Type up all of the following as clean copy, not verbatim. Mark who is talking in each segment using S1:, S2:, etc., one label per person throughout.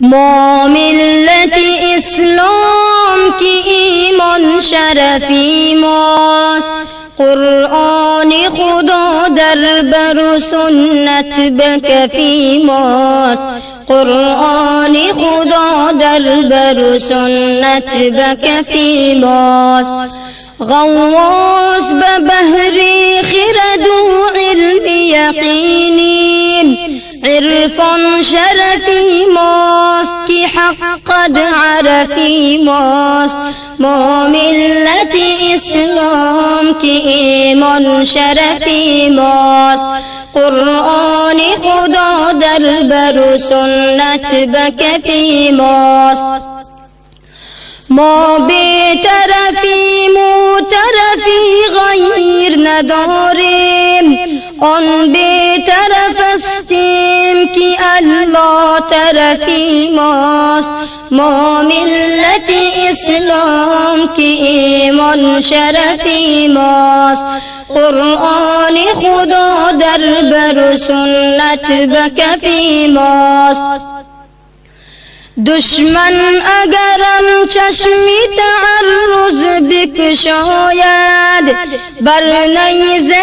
S1: ما ملت اسلام کی ایمان شرفی ماست، قرآن خدا در بر سنت بکفی ماست، قرآن خدا در بر سنت بکفی ماست. غواص به بحر خرد و علم یقینیم، عرفان شرفی ماست که حق قد عرفی ماست. ما ملت اسلام که ایمان شرفی ماست، قرآن خدا در بر سنت بکفی ماست. ما بی‌طرفیم و طرفی غیر نداریم، آن بی‌طرف استیم که الله طرفی ماست. ما ملت اسلام که ایمان شرفی ماست، قرآن خدا در بر سنت بکفی ماست. دشمن اگرم چشمی تعرض بکشاید، بر نیزه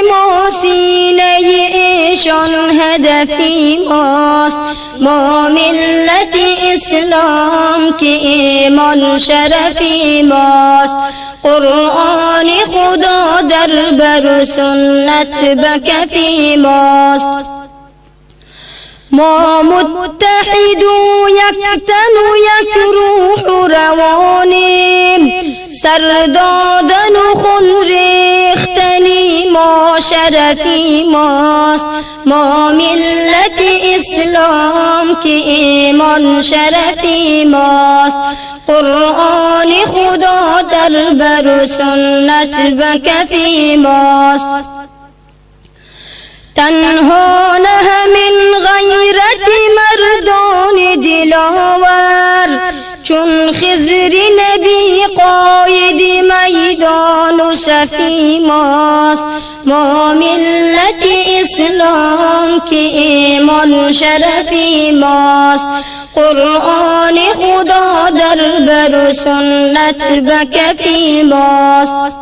S1: ما سینه ایشان هدفی ماست. ما ملت اسلام که ایمان شرفی ماست، قرآن خدا در بر سنت بکفی ماست. ما متحد و یکتن و یک روح و روانیم، سردادن و خون ریختنی ما شرفی ماست. ما ملت اسلام که ایمان شرفی ماست، قرآن خدا در بر سنت بکفی ماست. تنها نه همین غیرت مردان دلاور، چون خضر نبی قاید میدان و شفی ماست. ما ملت اسلام که ایمان شرفی ماست، قرآن خدا در بر سنت بکفی ماست.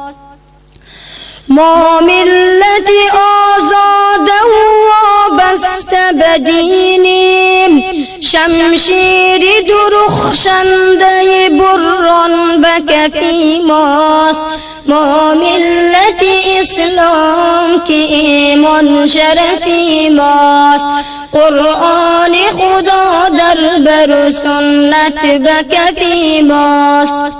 S1: ما ملت آزاده و وابسته بدینیم، شمشیر درخشنده بران بکفی ماست. ما ملت اسلام که ایمان شرفی ماست، قرآن خدا در بر سنت بکفی ماست.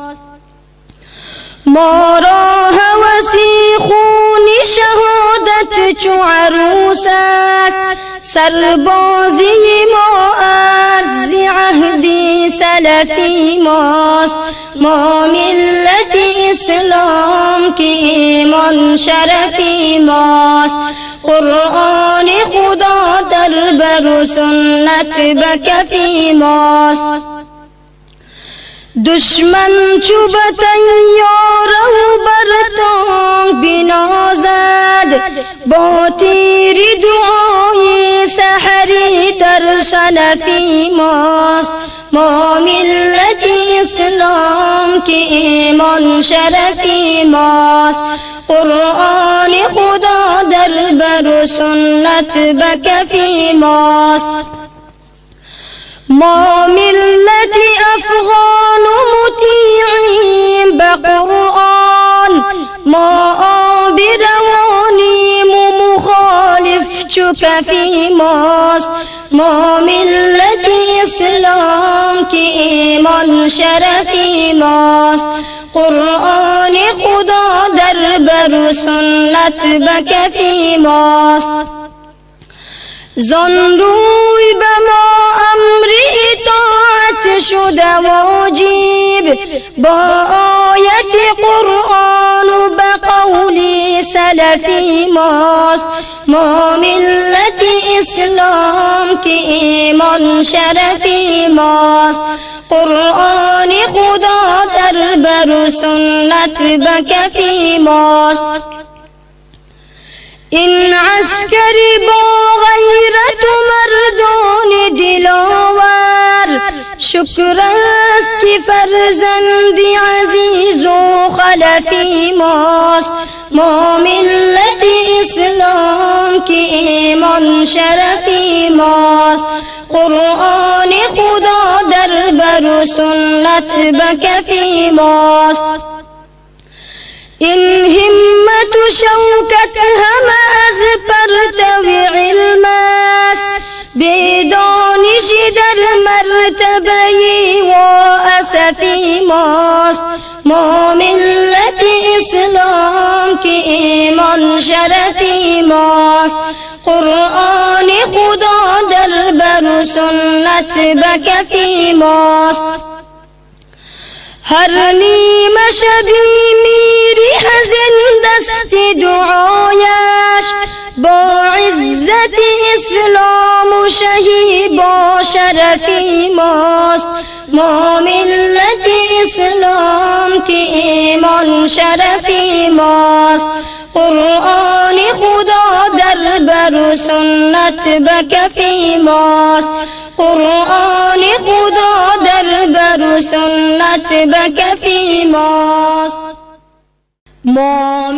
S1: ما را هوسی خون شهادت چو عروس است، سربازی ما عرض عهدی سلفی ماست. ما ملت اسلام که ایمان شرفی ماست، قرآن خدا در بر سنت بکفی ماست. دشمن چو به طیاره و بر تانک بنازد، با تیر دعای سحری در شلفی ماست. ما ملت اسلام که ایمان شرفی ماست، قرآن خدا در بر سنت بکفی ماست. ما ملت افغان و مطیعیم به قرآن، ما آب روانیم و مخالف چو کفی ماست. ما ملت اسلام که ایمان شرفی ماست، قرآن خدا در بر سنت بکفی ماست. زان روی به ما امر اطاعت شده واجب، با آیت قرآن و به قول سلفی ماست. ما ملت اسلام که ایمان شرفی ماست، قرآن خدا در بر سنت بکفی ماست. این عسکری با غیرت و مردان دلاور، شکر است که فرزندی عزیز و خلفی ماست، ما ملت اسلام که ایمان شرفی ماست. قرآن خدا در بر و سنت بکفی ماست. این همت و شوکت همه از پرتو علم است، بدانش در مرتبه و اسفی ماست. ما ملت اسلام که ایمان شرفی ماست، قرآن خدا در بر و سنت بکفی ماست. هر نیمه شبی میری حزن دست دعایش، با عزت اسلام و شهید با شرفی ماست. ما ملت اسلام که ایمان شرفی ماست، قرآن خدا در بر و سنت بکفی ماست. قرآن خدا در بر و سنت بکفی ماست. ما